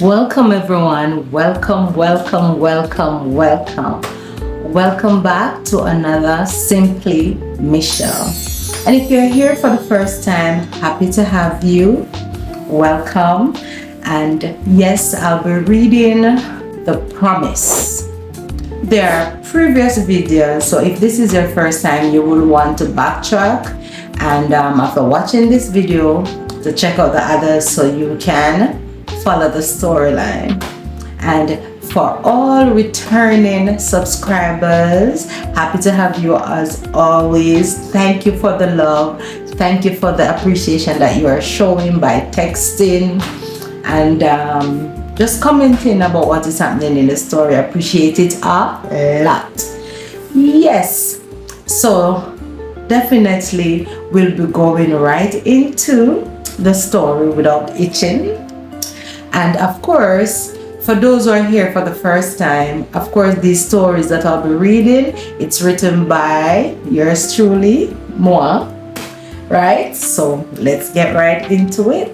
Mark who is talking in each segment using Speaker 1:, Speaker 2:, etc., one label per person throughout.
Speaker 1: Welcome, everyone. Welcome. Welcome back to another Simply Michelle. And if you're here for the first time, happy to have you. Welcome. And yes, I'll be reading The Promise. There are previous videos, so if this is your first time, you will want to backtrack and after watching this video to check out the others so you can follow the storyline. And for all returning subscribers, happy to have you as always. Thank you for the love. Thank you for the appreciation that you are showing by texting and just commenting about what is happening in the story. I appreciate it a lot. Yes, so definitely we'll be going right into the story without itching. And of course, for those who are here for the first time, of course, these stories that I'll be reading, it's written by yours truly, moi, right? So let's get right into it.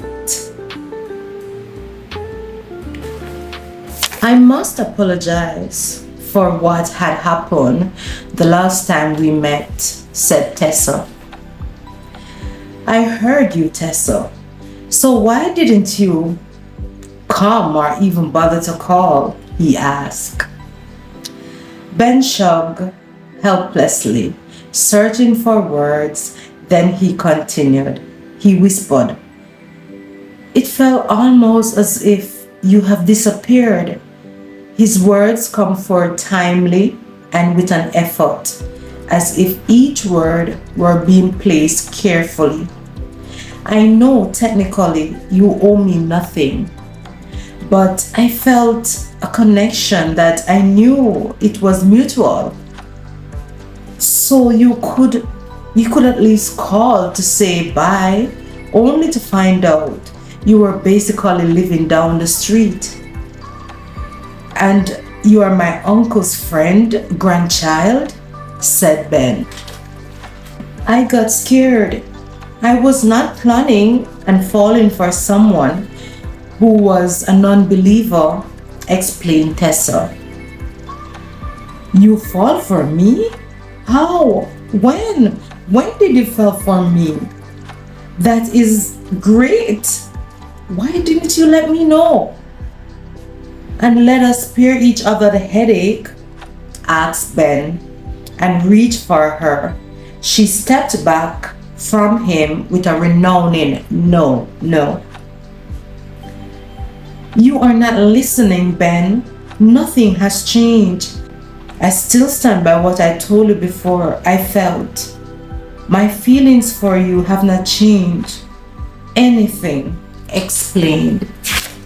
Speaker 1: I must apologize for what had happened the last time we met, said Tessa. I heard you, Tessa. So why didn't you come or even bother to call? He asked. Ben shrugged helplessly, searching for words. Then he continued. He whispered, It felt almost as if you have disappeared. His words come forth timely and with an effort, as if each word were being placed carefully. I know technically you owe me nothing, but I felt a connection that I knew it was mutual. So you could at least call to say bye, only to find out you were basically living down the street. And you are my uncle's friend, grandchild, said Ben. I got scared. I was not planning on falling for someone who was a non-believer, explained Tessa. You fall for me? How? When? When did you fall for me? That is great. Why didn't you let me know? And let us spare each other the headache, asked Ben, and reached for her. She stepped back from him with a renowned no. You are not listening, Ben. Nothing has changed. I still stand by what I told you before. I felt. My feelings for you have not changed. Anything, explained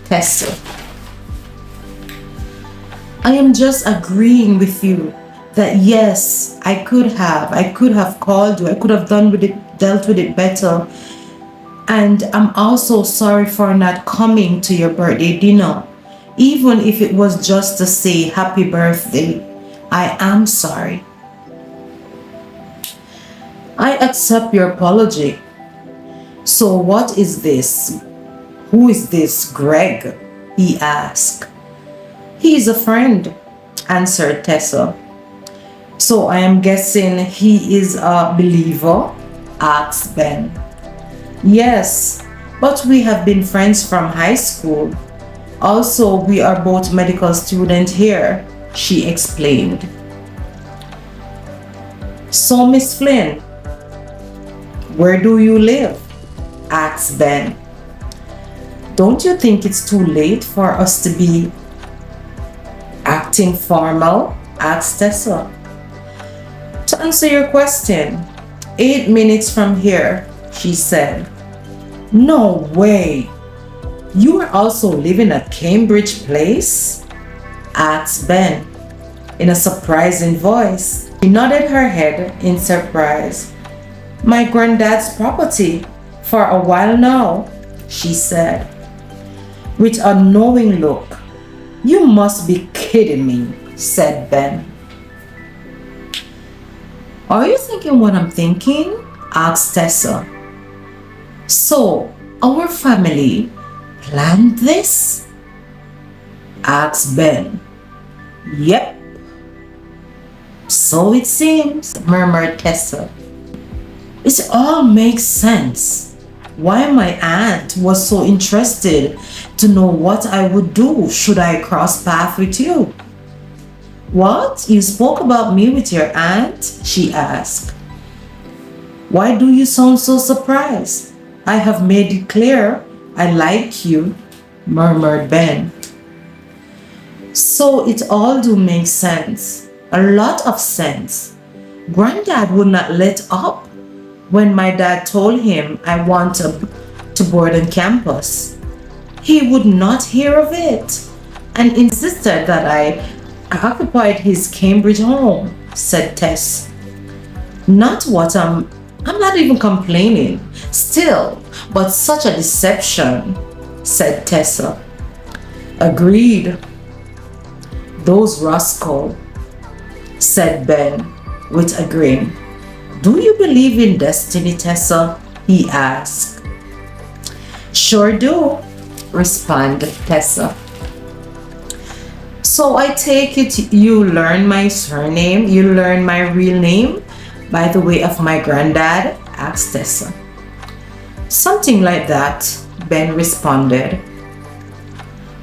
Speaker 1: Tessa. I am just agreeing with you that yes, I could have called you. I could have dealt with it better. And I'm also sorry for not coming to your birthday dinner. Even if it was just to say happy birthday, I am sorry. I accept your apology. So what is this? Who is this Greg? He asked. He is a friend, answered Tessa. So I am guessing he is a believer? Asked Ben. Yes, but we have been friends from high school. Also, we are both medical students here, she explained. So, Miss Flynn, where do you live? Asked Ben. Don't you think it's too late for us to be acting formal? Asked Tessa. To answer your question, 8 minutes from here, she said. No way. You are also living at Cambridge Place? Asked Ben in a surprising voice. She nodded her head in surprise. My granddad's property for a while now, she said, with a knowing look. You must be kidding me, said Ben. Are you thinking what I'm thinking? Asked Tessa. So, our family planned this? asked Ben. Yep, so it seems, murmured Tessa. It all makes sense. Why my aunt was so interested to know what I would do should I cross paths with you. What? You spoke about me with your aunt? She asked. Why do you sound so surprised? I have made it clear I like you, murmured Ben. So it all do make sense. A lot of sense. Granddad would not let up when my dad told him I want to board on campus. He would not hear of it and insisted that I occupied his Cambridge home, said Tess. Not what I'm not even complaining. Still, but such a deception, said Tessa. Agreed. Those rascals, said Ben with a grin. Do you believe in destiny, Tessa? He asked. Sure do, responded Tessa. So I take it you learn my surname, you learn my real name by the way of my granddad? Asked Tessa. Something like that, Ben responded.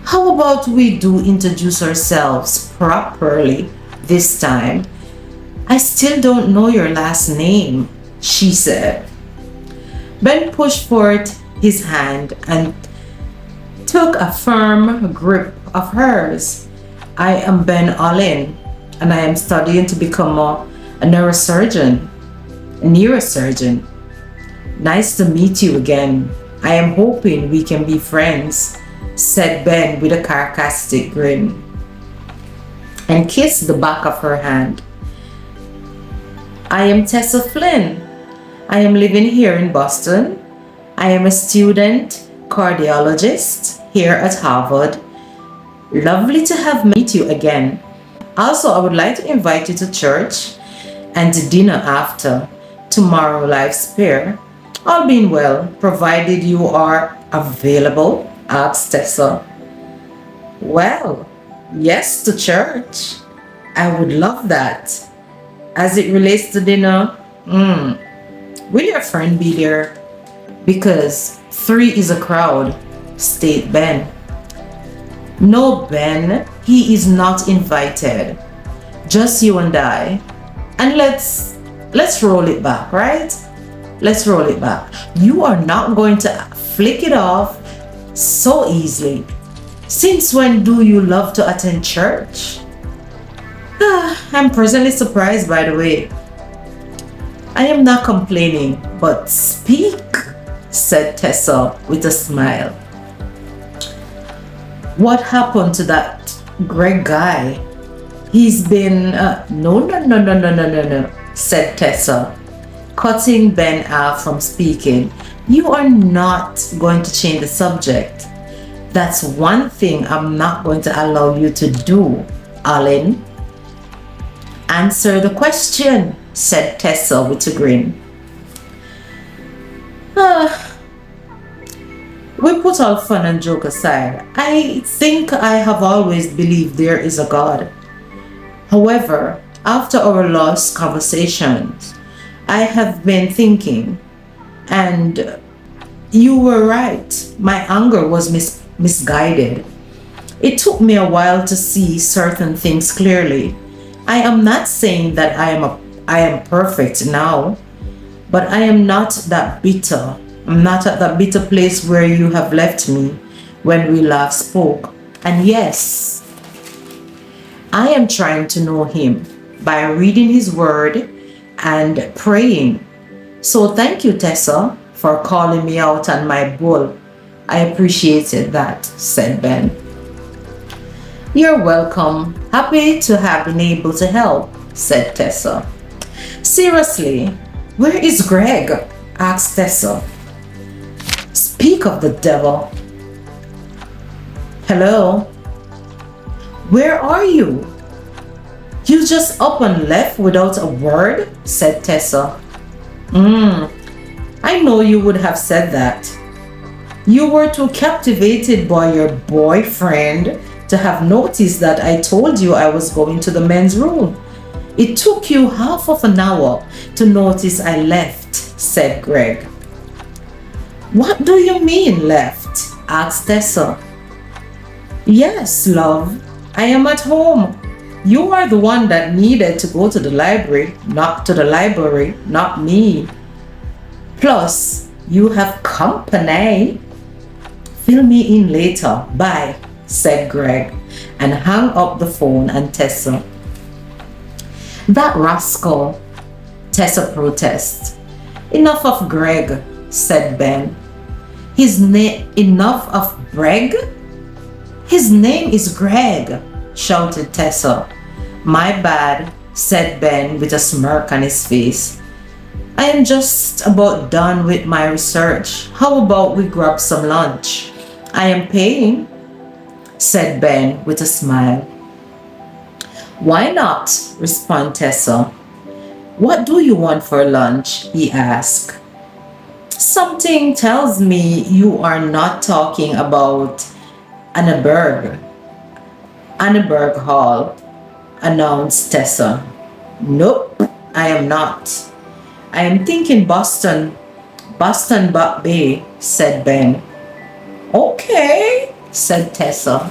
Speaker 1: How about we do introduce ourselves properly this time? I still don't know your last name, she said. Ben pushed forth his hand and took a firm grip of hers. I am Ben Olin, and I am studying to become a neurosurgeon. Nice to meet you again. I am hoping we can be friends, said Ben with a sarcastic grin, and kissed the back of her hand. I am Tessa Flynn. I am living here in Boston. I am a student cardiologist here at Harvard. Lovely to have met you again. Also, I would like to invite you to church and to dinner after tomorrow life's fair. All being well, provided you are available, asked Tessa. Well, yes to church. I would love that. As it relates to dinner, will your friend be there? Because 3 is a crowd, state Ben. No, Ben, he is not invited. Just you and I. And let's roll it back, right? Let's roll it back. You are not going to flick it off so easily. Since when do you love to attend church? I'm presently surprised, by the way. I am not complaining, but speak, said Tessa with a smile. What happened to that Greg guy? He's been, no, said Tessa, cutting Ben off from speaking. You are not going to change the subject. That's one thing I'm not going to allow you to do, Allen. Answer the question, said Tessa with a grin. We put all fun and joke aside. I think I have always believed there is a God. However, after our last conversations, I have been thinking, and you were right. My anger was misguided. It took me a while to see certain things clearly. I am not saying that I am perfect now, but I am not that bitter. I'm not at that bitter place where you have left me when we last spoke. And yes, I am trying to know him by reading his word and praying. So thank you, Tessa, for calling me out on my bull. I appreciated that, said Ben. You're welcome. Happy to have been able to help, said Tessa. Seriously, where is Greg? Asked Tessa. Speak of the devil. Hello? Where are you? You just up and left without a word, said Tessa. I know you would have said that. You were too captivated by your boyfriend to have noticed that I told you I was going to the men's room. It took you half of an hour to notice I left, said Greg. What do you mean left? Asked Tessa. Yes, love, I am at home. You are the one that needed to go to the library, not me. Plus, you have company. Fill me in later. Bye, said Greg, and hung up the phone and Tessa. That rascal, Tessa protests. Enough of Greg, said Ben. Enough of Greg? His name is Greg, shouted Tessa. My bad, said Ben with a smirk on his face. I am just about done with my research. How about we grab some lunch? I am paying, said Ben with a smile. Why not? Responded Tessa. What do you want for lunch? He asked. Something tells me you are not talking about Anneberg Hall, announced Tessa. Nope, I am not. I am thinking Boston Back Bay, said Ben. Okay, said Tessa.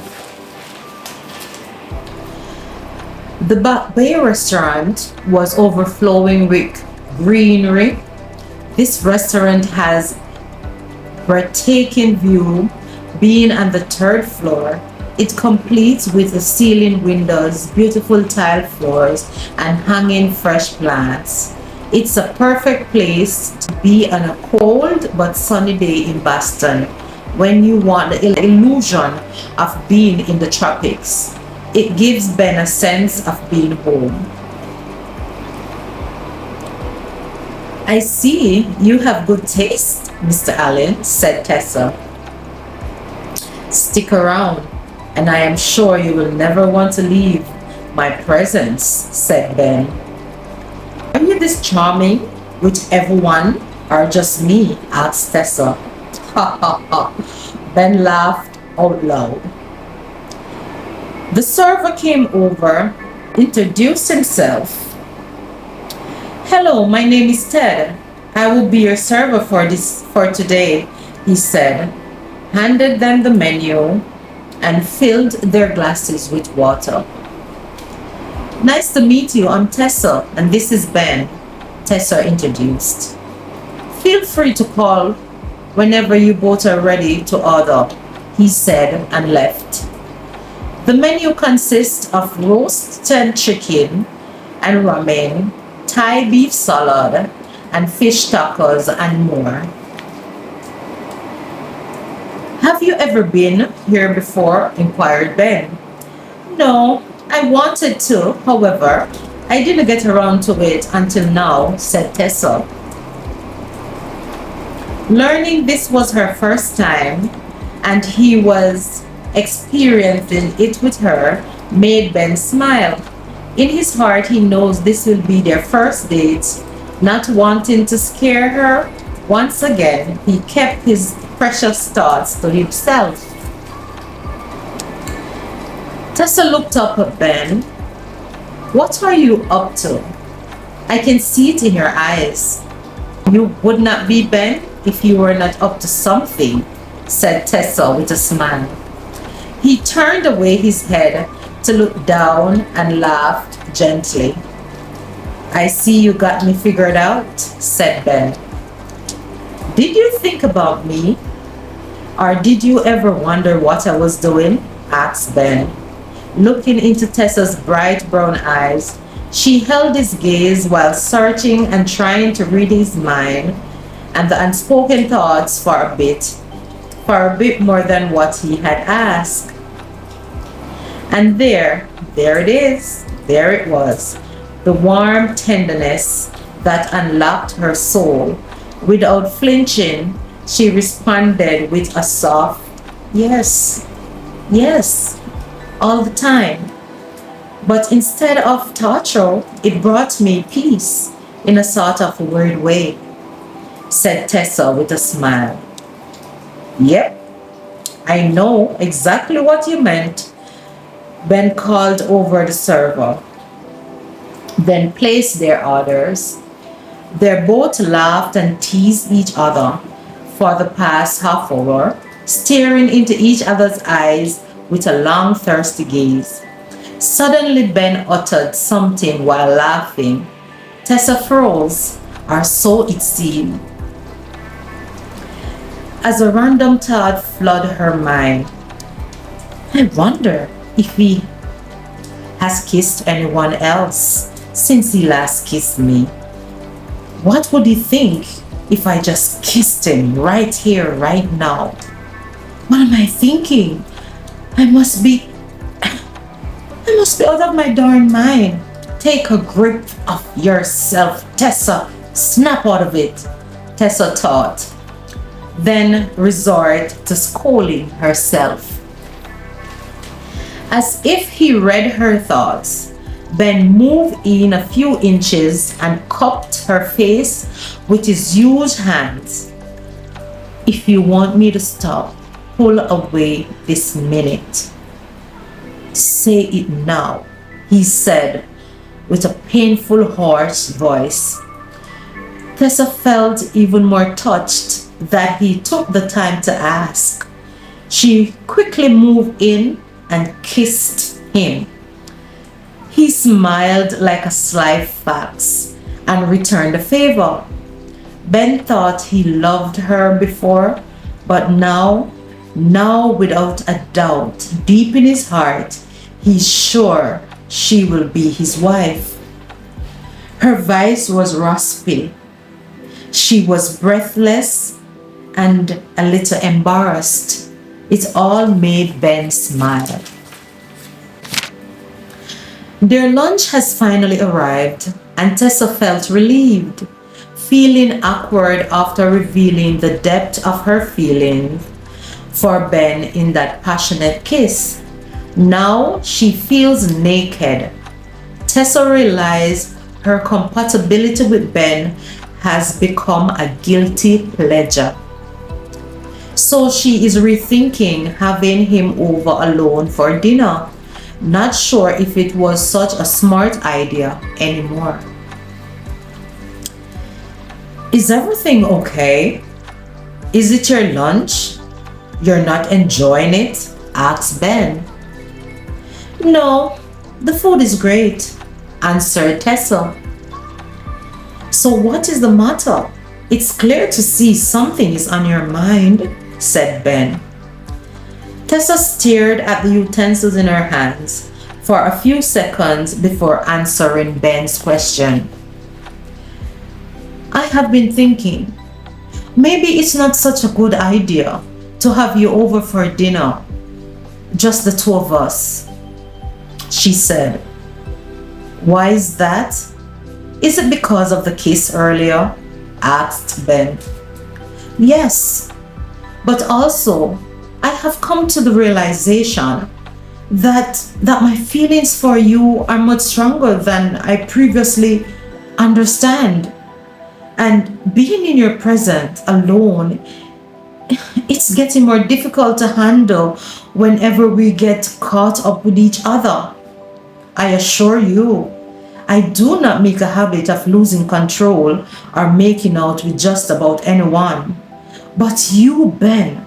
Speaker 1: The Back Bay restaurant was overflowing with greenery. This restaurant has breathtaking view. Being on the third floor, it completes with the ceiling windows, beautiful tile floors, and hanging fresh plants. It's a perfect place to be on a cold but sunny day in Boston when you want the illusion of being in the tropics. It gives Ben a sense of being home. I see you have good taste, Mr. Allen, said Tessa. Stick around, and I am sure you will never want to leave my presence, said Ben. Are you this charming with everyone or just me? Asked Tessa. Ha ha ha. Ben laughed out loud. The server came over, introduced himself. Hello, my name is Ted. I will be your server for today, he said, handed them the menu, and filled their glasses with water. Nice to meet you, I'm Tessa, and this is Ben, Tessa introduced. Feel free to call whenever you both are ready to order, he said, and left. The menu consists of roasted chicken and ramen, Thai beef salad, and fish tacos, and more. Have you ever been here before? Inquired Ben. No, I wanted to, however, I didn't get around to it until now, said Tessa. Learning this was her first time, and he was experiencing it with her, made Ben smile. In his heart, he knows this will be their first date. Not wanting to scare her once again, he kept his precious thoughts to himself. Tessa looked up at Ben. What are you up to? I can see it in your eyes. You would not be Ben if you were not up to something, said Tessa with a smile. He turned away his head to look down and laughed gently. I see you got me figured out, said Ben. Did you think about me? Or did you ever wonder what I was doing? Asked Ben. Looking into Tessa's bright brown eyes, she held his gaze while searching and trying to read his mind and the unspoken thoughts for a bit more than what he had asked. And there it is, there it was, the warm tenderness that unlocked her soul. Without flinching, she responded with a soft, yes, yes, all the time. But instead of torture, it brought me peace in a sort of weird way, said Tessa with a smile. Yep, I know exactly what you meant. Ben called over the server, then placed their orders. They both laughed and teased each other for the past half hour, staring into each other's eyes with a long, thirsty gaze. Suddenly, Ben uttered something while laughing. Tessa froze, or so it seemed, as a random thought flooded her mind. I wonder if he has kissed anyone else since he last kissed me. What would he think if I just kissed him right here, right now? What am I thinking? I must be out of my darn mind. Take a grip of yourself, Tessa. Snap out of it, Tessa thought, then resort to scolding herself. As if he read her thoughts, Ben moved in a few inches and cupped her face with his huge hands. If you want me to stop, pull away this minute. Say it now, he said with a painful, hoarse voice. Tessa felt even more touched that he took the time to ask. She quickly moved in and kissed him. He smiled like a sly fox and returned the favor. Ben thought he loved her before, but now without a doubt, deep in his heart, he's sure she will be his wife. Her voice was raspy. She was breathless and a little embarrassed. It all made Ben smile. Their lunch has finally arrived, and Tessa felt relieved, feeling awkward after revealing the depth of her feeling for Ben in that passionate kiss. Now she feels naked. Tessa realized her compatibility with Ben has become a guilty pleasure. So she is rethinking having him over alone for dinner, not sure if it was such a smart idea anymore. Is everything okay? Is it your lunch? You're not enjoying it? Asked Ben. No, the food is great, answered Tessa. So what is the matter? It's clear to see something is on your mind, said Ben. Tessa stared at the utensils in her hands for a few seconds before answering Ben's question. I have been thinking, maybe it's not such a good idea to have you over for dinner, just the two of us, she said. Why is that? Is it because of the kiss earlier? Asked Ben. Yes, but also I have come to the realization that my feelings for you are much stronger than I previously understand. And being in your presence alone, it's getting more difficult to handle whenever we get caught up with each other. I assure you, I do not make a habit of losing control or making out with just about anyone. But you, Ben,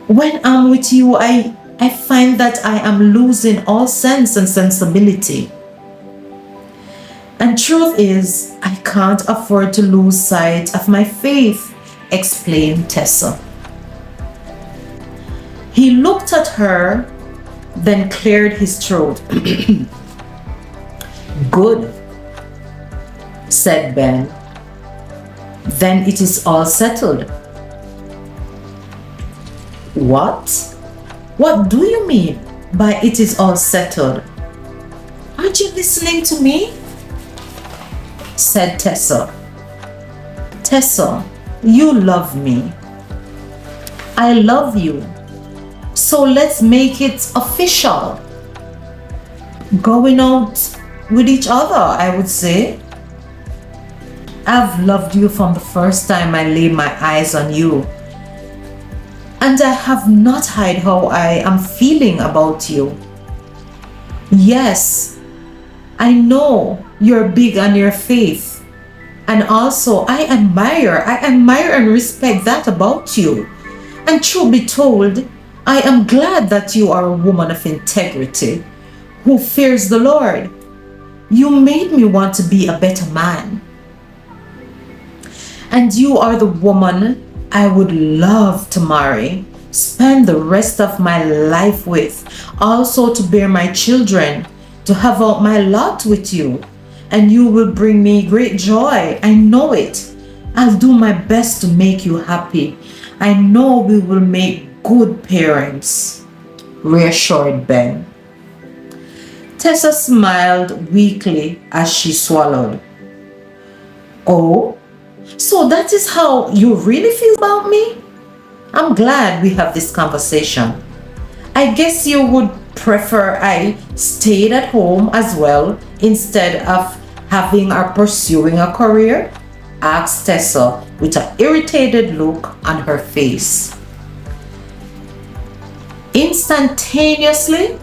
Speaker 1: when I'm with you, I find that I am losing all sense and sensibility. And truth is, I can't afford to lose sight of my faith, explained Tessa. He looked at her, then cleared his throat. Good, said Ben. Then it is all settled. What? What do you mean by it is all settled? Aren't you listening to me? Said Tessa. Tessa, you love me. I love you. So let's make it official. Going out with each other, I would say. I've loved you from the first time I laid my eyes on you. And I have not hid how I am feeling about you. Yes, I know you're big on your faith. And also, I admire and respect that about you. And truth be told, I am glad that you are a woman of integrity who fears the Lord. You made me want to be a better man. And you are the woman I would love to marry, spend the rest of my life with, also to bear my children, to have out my lot with you. And you will bring me great joy. I know it. I'll do my best to make you happy. I know we will make good parents, reassured Ben. Tessa smiled weakly as she swallowed. Oh, so that is how you really feel about me? I'm glad we have this conversation. I guess you would prefer I stayed at home as well instead of having or pursuing a career? Asked Tessa with an irritated look on her face. Instantaneously,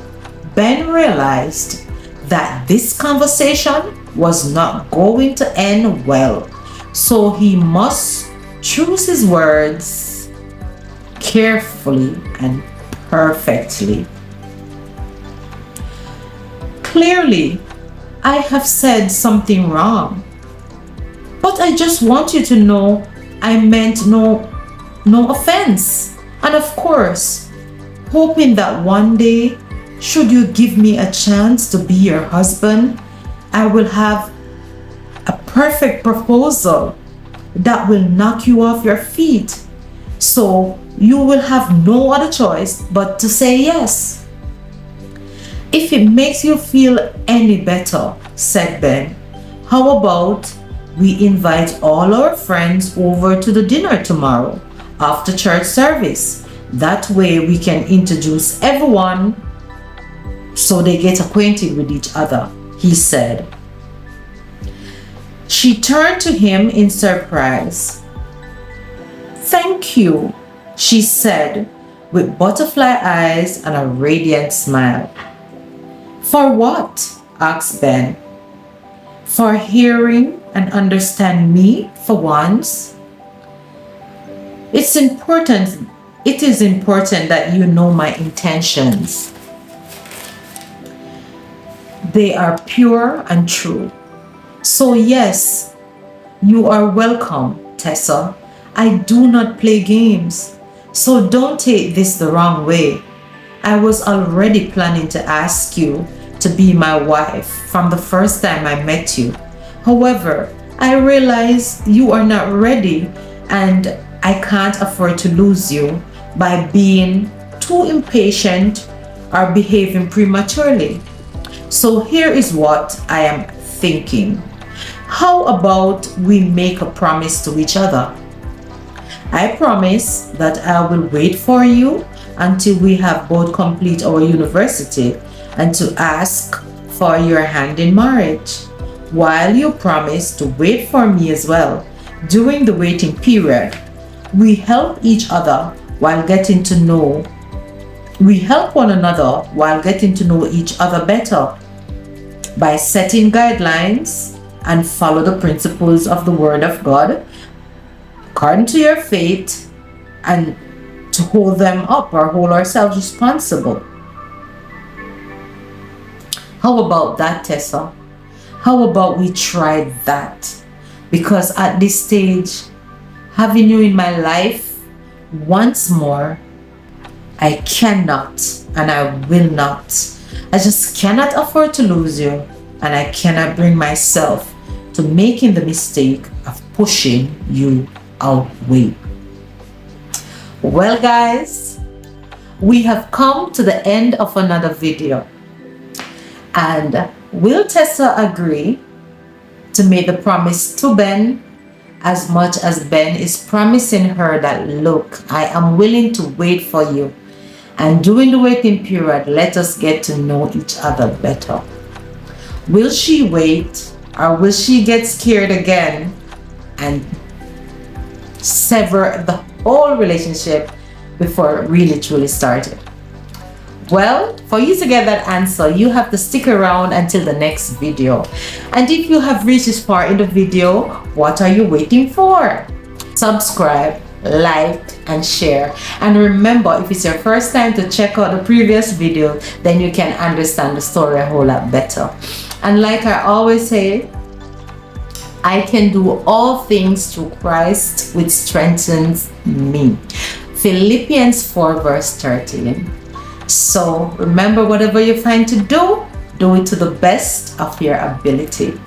Speaker 1: Ben realized that this conversation was not going to end well, so he must choose his words carefully and perfectly. Clearly, I have said something wrong, but I just want you to know I meant no offense. And of course, hoping that one day, should you give me a chance to be your husband, I will have a perfect proposal that will knock you off your feet. So you will have no other choice but to say yes. If it makes you feel any better, said Ben, how about we invite all our friends over to the dinner tomorrow after church service? That way we can introduce everyone so they get acquainted with each other, he said. She turned to him in surprise. Thank you, she said with butterfly eyes and a radiant smile. For what? Asked Ben. For hearing and understand me for once. It is important that you know my intentions. They are pure and true. So yes, you are welcome, Tessa. I do not play games, so don't take this the wrong way. I was already planning to ask you to be my wife from the first time I met you. However, I realize you are not ready and I can't afford to lose you by being too impatient or behaving prematurely. So here is what I am thinking. How about we make a promise to each other? I promise that I will wait for you until we have both complete our university and to ask for your hand in marriage, while you promise to wait for me as well. During the waiting period, we help one another while getting to know each other better by setting guidelines and follow the principles of the Word of God according to your faith and to hold them up or hold ourselves responsible. How about that, Tessa? How about we try that? Because at this stage, having you in my life once more, I cannot and I will not. I just cannot afford to lose you, and I cannot bring myself to making the mistake of pushing you away. Well, guys, we have come to the end of another video. And will Tessa agree to make the promise to Ben as much as Ben is promising her that, look, I am willing to wait for you. And during the waiting period, let us get to know each other better. Will she wait, or will she get scared again and sever the whole relationship before it really truly started? Well, for you to get that answer, you have to stick around until the next video. And if you have reached this far in the video, what are you waiting for? Subscribe, like, and share. And remember, if it's your first time to check out the previous video, then you can understand the story a whole lot better. And like I always say, I can do all things through Christ which strengthens me. Philippians 4 verse 13. So remember, whatever you find to do, do it to the best of your ability.